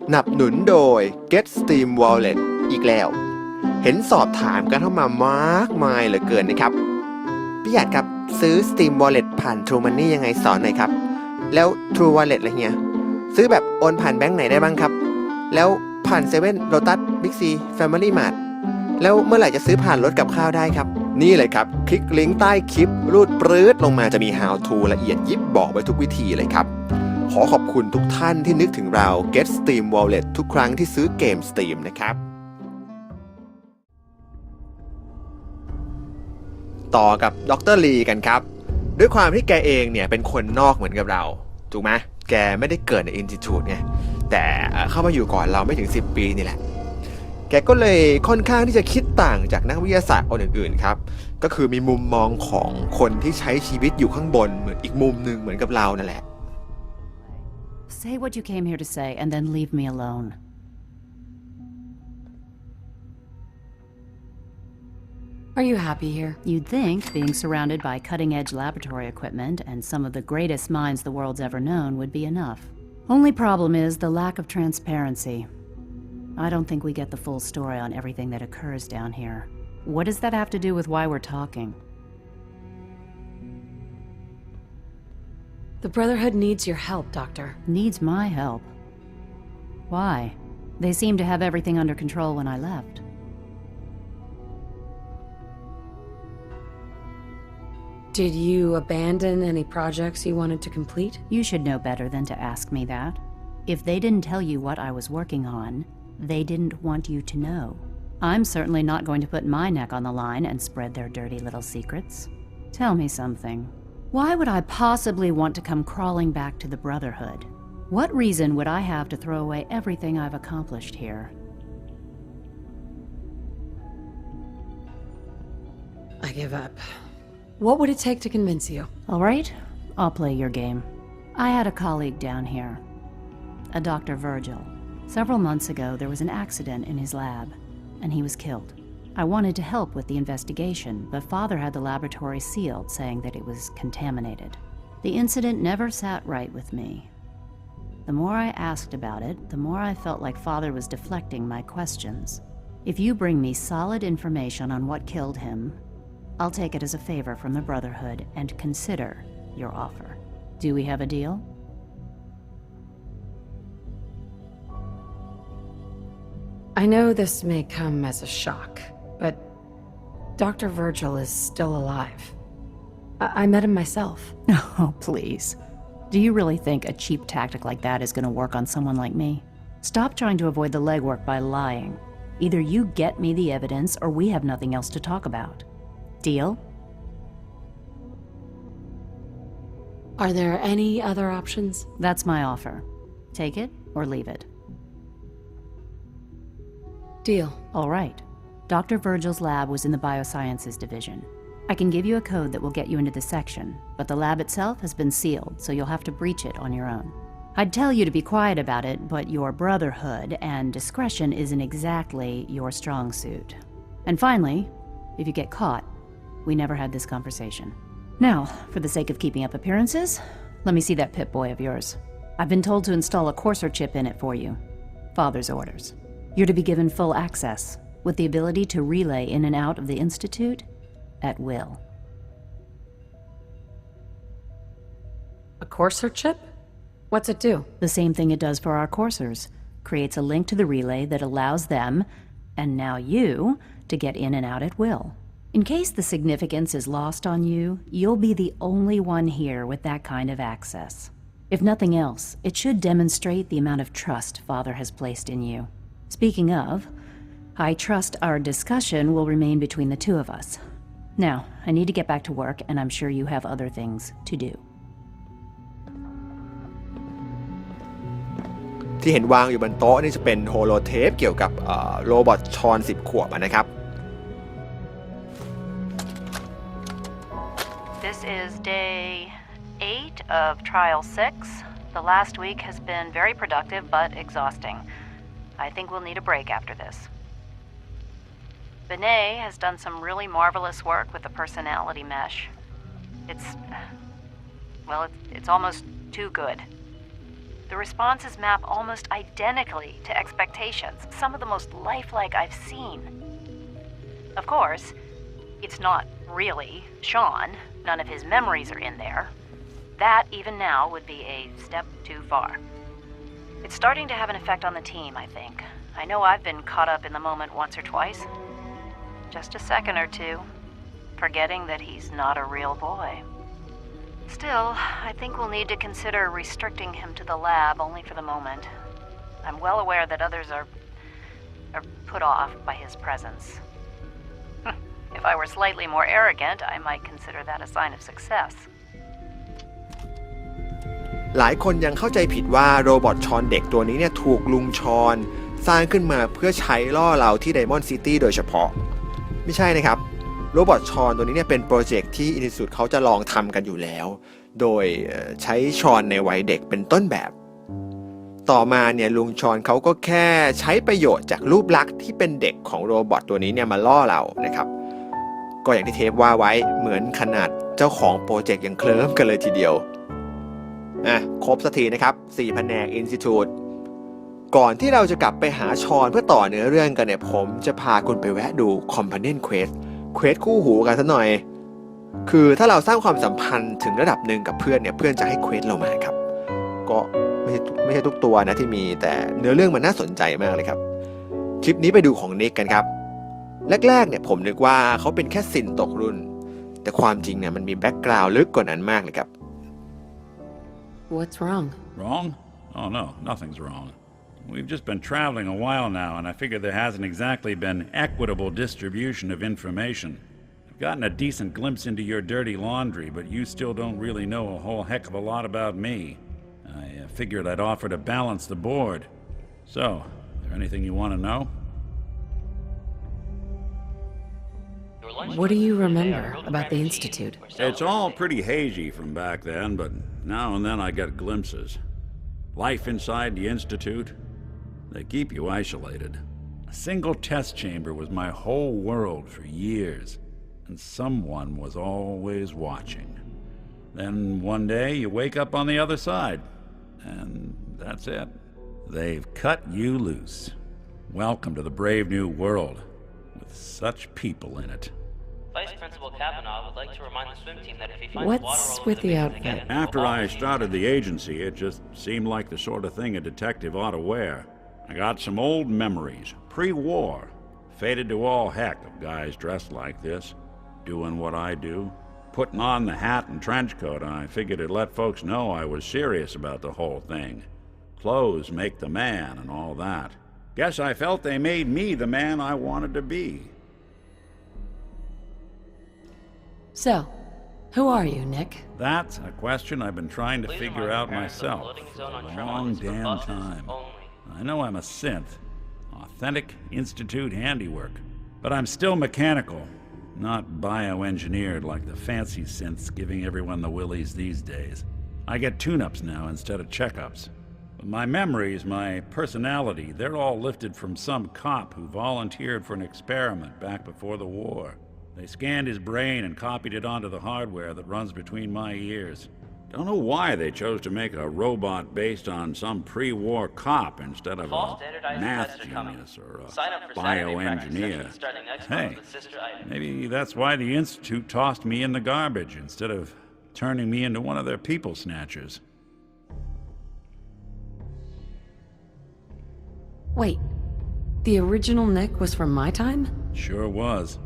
หนับหนุนโดย Get Steam Wallet อีกแล้วเห็นสอบถามกันเข้ามามากมายเหลือเกินนะครับพี่หยาดครับซื้อ Steam Wallet ผ่าน True Money ยังไงสอนหน่อยครับแล้ว True Wallet อะไรเงี้ยซื้อแบบโอนผ่านแบงค์ไหนได้บ้างครับแล้วผ่านเซเว่นโลตัสบิ๊กซีแฟมิลี่มาร์ทแล้วเมื่อไหร่จะซื้อผ่านรถกับข้าวได้ครับนี่เลยครับคลิกลิงก์ใต้คลิปรูดปรื๊ดลงมาจะมี How to ละเอียดยิบบอกไว้ทุกวิธีเลยครับขอขอบคุณทุกท่านที่นึกถึงเรา Get Steam Wallet ทุกครั้งที่ซื้อเกม Steam นะครับต่อกับดร.ลีกันครับด้วยความที่แกเองเนี่ยเป็นคนนอกเหมือนกับเราถูกไหมแกไม่ได้เกิดใน Institute ไงแต่เข้ามาอยู่ก่อนเราไม่ถึง10 ปีนี่แหละแกก็เลยค่อนข้างที่จะคิดต่างจากนักวิทยาศาสตร์คนอื่นๆครับก็คือมีมุมมองของคนที่ใช้ชีวิตอยู่ข้างบนเหมือนอีกมุมหนึ่งเหมือนกับเรานั่นแหละ Say what you came here to say and then leave me alone. Are you happy here? You'd think being surrounded by cutting-edge laboratory equipment and some of the greatest minds the world's ever known would be enough. Only problem is the lack of transparency. I don't think we get the full story on everything that occurs down here. What does that have to do with why we're talking? The Brotherhood needs your help, Doctor. Needs my help? Why? They seemed to have everything under control when I left. Did you abandon any projects you wanted to complete? You should know better than to ask me that. If they didn't tell you what I was working on, they didn't want you to know. I'm certainly not going to put my neck on the line and spread their dirty little secrets. Tell me something. Why would I possibly want to come crawling back to the Brotherhood? What reason would I have to throw away everything I've accomplished here? I give up. What would it take to convince you? All right, I'll play your game. I had a colleague down here, a Dr. Virgil. Several months ago, there was an accident in his lab, and he was killed. I wanted to help with the investigation, but Father had the laboratory sealed, saying that it was contaminated. The incident never sat right with me. The more I asked about it, the more I felt like Father was deflecting my questions. If you bring me solid information on what killed him, I'll take it as a favor from the Brotherhood and consider your offer. Do we have a deal? I know this may come as a shock, but Dr. Virgil is still alive. I met him myself. Oh, please. Do you really think a cheap tactic like that is going to work on someone like me? Stop trying to avoid the legwork by lying. Either you get me the evidence or we have nothing else to talk about. Deal? Are there any other options? That's my offer. Take it or leave it. Deal. All right. Dr. Virgil's lab was in the Biosciences division. I can give you a code that will get you into the section, but the lab itself has been sealed, so you'll have to breach it on your own. I'd tell you to be quiet about it, but your Brotherhood and discretion isn't exactly your strong suit. And finally, if you get caught, we never had this conversation. Now, for the sake of keeping up appearances, let me see that Pip-Boy of yours. I've been told to install a courser chip in it for you. Father's orders. You're to be given full access, with the ability to relay in and out of the Institute at will. A courser chip? What's it do? The same thing it does for our coursers. Creates a link to the relay that allows them, and now you, to get in and out at will. In case the significance is lost on you, you'll be the only one here with that kind of access. If nothing else, it should demonstrate the amount of trust Father has placed in you. Speaking of, I trust our discussion will remain between the two of us. Now, I need to get back to work, and I'm sure you have other things to do. ที่เห็นวางอยู่บนโต๊ะนี่จะเป็นโฮโลเทปเกี่ยวกับโรบอทชอน10 ขวบนะครับ This is day 8 of trial 6. The last week has been very productive but exhausting. I think we'll need a break after this. Benet has done some really marvelous work with the personality mesh. It's almost too good. The responses map almost identically to expectations, some of the most lifelike I've seen. Of course, it's not really Sean. None of his memories are in there. That, even now, would be a step too far. It's starting to have an effect on the team, I think. I know I've been caught up in the moment once or twice. Just a second or two, forgetting that he's not a real boy. Still, I think we'll need to consider restricting him to the lab only for the moment. I'm well aware that others are put off by his presence. If I were slightly more arrogant, I might consider that a sign of success. หลายคนยังเข้าใจผิดว่าโรบอทชอนเด็กตัวนี้เนี่ยถูกลุงชอนสร้างขึ้นมาเพื่อใช้ล่อเราที่ไดมอนด์ซิตี้โดยเฉพาะไม่ใช่นะครับโรบอทชอนตัวนี้เนี่ยเป็นโปรเจกต์ที่อินิสุดเขาจะลองทำกันอยู่แล้วโดยใช้ชอนในวัยเด็กเป็นต้นแบบต่อมาเนี่ยลุงชอนเขาก็แค่ใช้ประโยชน์จากรูปลักษณ์ที่เป็นเด็กของโรบอทตัวนี้เนี่ยมาล่อเรานะครับก็อย่างที่เทปว่าไว้เหมือนขนาดเจ้าของโปรเจกต์ยังเคลิ้มกันเลยทีเดียวครบสักทีนะครับ4แผนก Institute ก่อนที่เราจะกลับไปหาชอนเพื่อต่อเนื้อเรื่องกันเนี่ยผมจะพาคุณไปแวะดู Companion Quest คู่หูกันสักหน่อยคือถ้าเราสร้างความสัมพันธ์ถึงระดับหนึ่งกับเพื่อนเนี่ยเพื่อนจะให้เควสเรามาครับก็ไม่ใช่ทุกตัวนะที่มีแต่เนื้อเรื่องมันน่าสนใจมากเลยครับคลิปนี้ไปดูของนิกกันครับแรกๆเนี่ยผมนึกว่าเขาเป็นแค่ซินตกรุ่นแต่ความจริงเนี่ยมันมีแบ็กกราวด์ลึกกว่านั้นมากเลยครับ What's wrong? Wrong? Oh no, nothing's wrong. We've just been traveling a while now, and I figure there hasn't exactly been equitable distribution of information. I've gotten a decent glimpse into your dirty laundry, but you still don't really know a whole heck of a lot about me. I figured I'd offer to balance the board. So, is there anything you want to know? What do you remember about the Institute? It's all pretty hazy from back then, but now and then I get glimpses. Life inside the Institute, they keep you isolated. A single test chamber was my whole world for years, and someone was always watching. Then one day you wake up on the other side, and that's it. They've cut you loose. Welcome to the brave new world, with such people in it. Vice Principal Kavanaugh would like to remind the swim team that if he finds What's water all with over the the outfit? After I started the agency, it just seemed like the sort of thing a detective ought to wear. I got some old memories, pre-war, faded to all heck of guys dressed like this, doing what I do. Putting on the hat and trench coat, I figured it'd let folks know I was serious about the whole thing. Clothes make the man and all that. Guess I felt they made me the man I wanted to be. So, who are you, Nick? That's a question I've been trying to figure out myself for a long damn time. I know I'm a synth, authentic Institute handiwork, but I'm still mechanical, not bioengineered like the fancy synths giving everyone the willies these days. I get tune-ups now instead of checkups. But my memories, my personality, they're all lifted from some cop who volunteered for an experiment back before the war. They scanned his brain and copied it onto the hardware that runs between my ears. Don't know why they chose to make a robot based on some pre-war cop instead of a math genius or a bioengineer. Hey, maybe that's why the Institute tossed me in the garbage instead of turning me into one of their people snatchers. Wait, the original Nick was from my time? Sure was.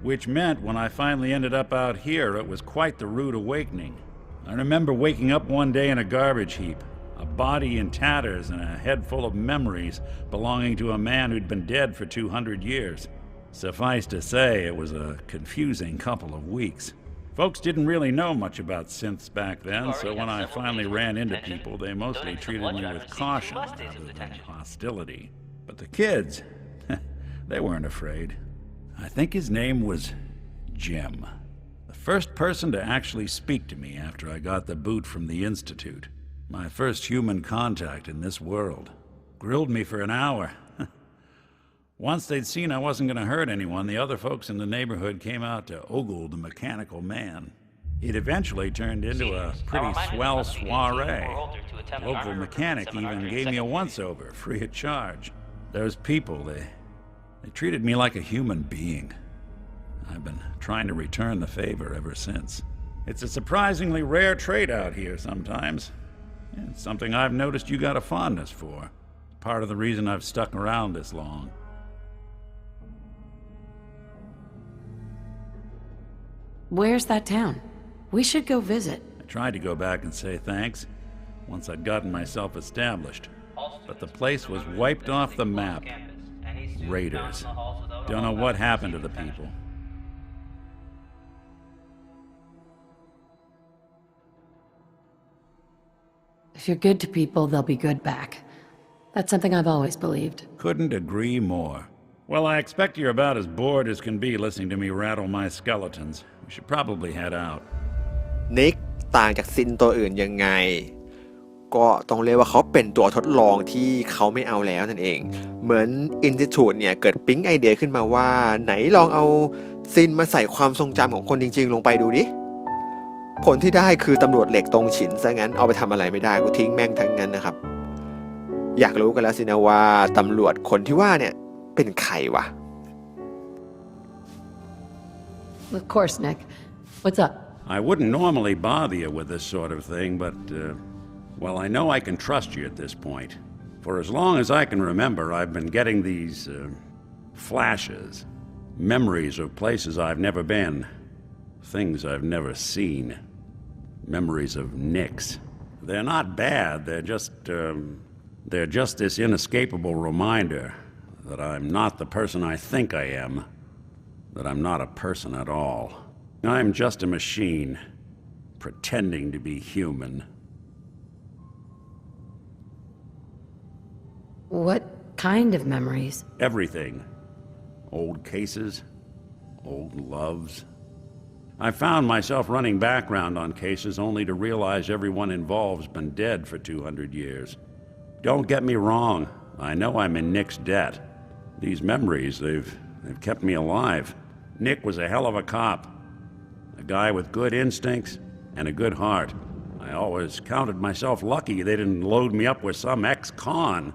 Which meant when I finally ended up out here, it was quite the rude awakening. I remember waking up one day in a garbage heap, a body in tatters and a head full of memories belonging to a man who'd been dead for 200 years. Suffice to say, it was a confusing couple of weeks. Folks didn't really know much about synths back then, so when I finally ran into people, they mostly treated me with caution rather than hostility. But the kids, they weren't afraid. I think his name was Jim. The first person to actually speak to me after I got the boot from the Institute. My first human contact in this world. Grilled me for an hour. Once they'd seen I wasn't going to hurt anyone, the other folks in the neighborhood came out to ogle the mechanical man. It eventually turned into a pretty swell soiree. The local mechanic even gave me a once-over, free of charge. Those people, they treated me like a human being. I've been trying to return the favor ever since. It's a surprisingly rare trait out here sometimes. It's something I've noticed you got a fondness for. Part of the reason I've stuck around this long. Where's that town? We should go visit. I tried to go back and say thanks once I'd gotten myself established, but the place was wiped off the map. Raiders. Don't know what happened to the people. If you're good to people, they'll be good back. That's something I've always believed. Couldn't agree more. Well, I expect you're about as bored as can be listening to me rattle my skeletons. We should probably head out. Nick ต่างจากซินตัวอื่นยังไงก็ต้องเรียกว่าเขาเป็นตัวทดลองที่เขาไม่เอาแล้วนั่นเองเหมือน Institute เนี่ยเกิดปิ๊งไอเดียขึ้นมาว่าไหนลองเอาซินมาใส่ความทรงจำของคนจริงๆลงไปดูดิผลที่ได้คือตำรวจเหล็กตรงฉินซะงั้นเอาไปทำอะไรไม่ได้กูทิ้งแม่งทั้งนั้นนะครับอยากรู้กันแล้วสินะว่าตำรวจคนที่ว่าเนี่ยเป็นใครวะ Of course, Nick. What's up? I wouldn't normally bother you with this sort of thing, but, well, I know I can trust you at this point. For as long as I can remember, I've been getting these, flashes, memories of places I've never been, things I've never seen, memories of Nicks. They're not bad, they're just this inescapable reminder that I'm not the person I think I am, that I'm not a person at all. I'm just a machine, pretending to be human. What kind of memories? Everything. Old cases, old loves. I found myself running background on cases only to realize everyone involved's been dead for 200 years. Don't get me wrong, I know I'm in Nick's debt. These memories, they've kept me alive. Nick was a hell of a cop. A guy with good instincts and a good heart. I always counted myself lucky they didn't load me up with some ex-con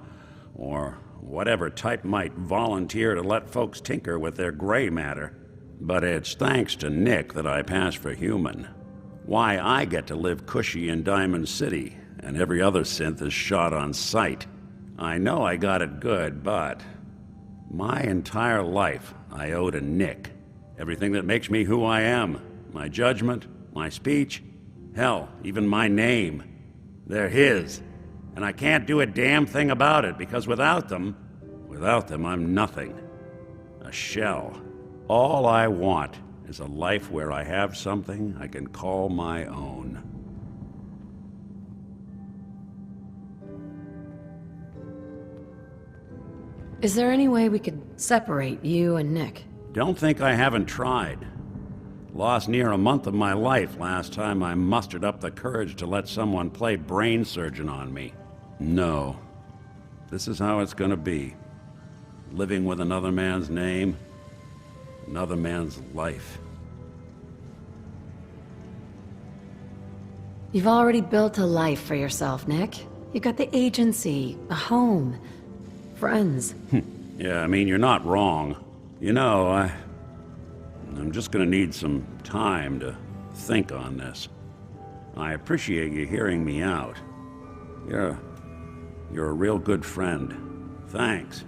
or whatever type might volunteer to let folks tinker with their gray matter. But it's thanks to Nick that I pass for human. Why I get to live cushy in Diamond City and every other synth is shot on sight. I know I got it good, but my entire life I owe to Nick. Everything that makes me who I am. My judgment, my speech, hell, even my name. They're his. And I can't do a damn thing about it because without them, I'm nothing. A shell. All I want is a life where I have something I can call my own. Is there any way we could separate you and Nick? Don't think I haven't tried. Lost near a month of my life last time I mustered up the courage to let someone play brain surgeon on me. No. This is how it's gonna be. Living with another man's name, another man's life. You've already built a life for yourself, Nick. You got the agency, a home, friends. Yeah, I mean, you're not wrong. You know, I'm just gonna need some time to think on this. I appreciate you hearing me out. You're a real good friend. Thanks.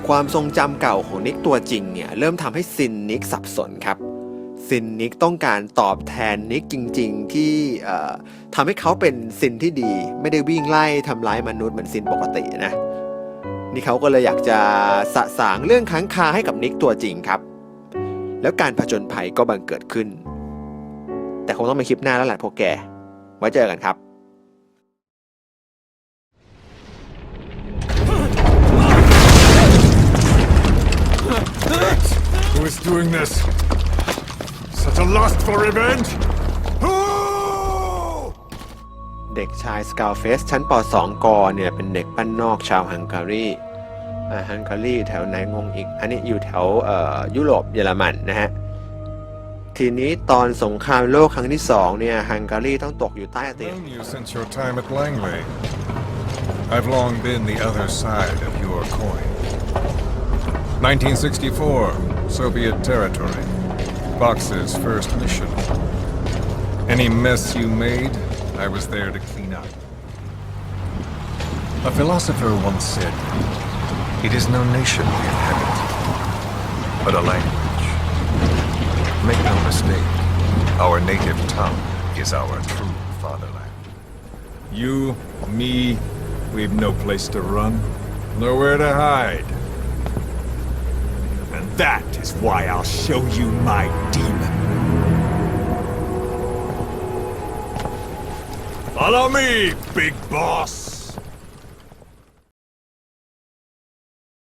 ความทรงจำเก่าของนิกตัวจริงเนี่ยเริ่มทำให้ซินนิกสับสนครับซินนิกต้องการตอบแทนนิกจริงๆที่ทำให้เขาเป็นซินที่ดีไม่ได้วิ่งไล่ทำร้ายมนุษย์เหมือนซินปกตินะนี่เขาก็เลยอยากจะสะสางเรื่องค้างคาให้กับนิกตัวจริงครับแล้วการผจญภัยก็บังเกิดขึ้นแต่คงต้องเป็นคลิปหน้าแล้วแหละพวกแกไว้เจอกันครับ Who is doing this? Such a lust for revenge? เด็กชายสกาลเฟสชั้นป .2 กเนี่ยเป็นเด็กบ้านนอกชาวฮังการีฮังการีแถวไหนงงอีกอันนี้อยู่แถวยุโรปเยอรมันนะฮะ ทีนี้ตอนสงครามโลกครั้งที่2เนี่ยฮังการีต้องตกอยู่ใต้อติ Known you since your time at Langley. I've long been the other side of your coin. 1964, Soviet territory. Box's first mission. Any mess you made, I was there to clean up. A philosopher once said, "It is no nation we inhabit, but a language. Make no mistake, our native tongue is our true fatherland. You, me, we've no place to run, nowhere to hide. And that is why I'll show you my demon. Follow me, big boss!"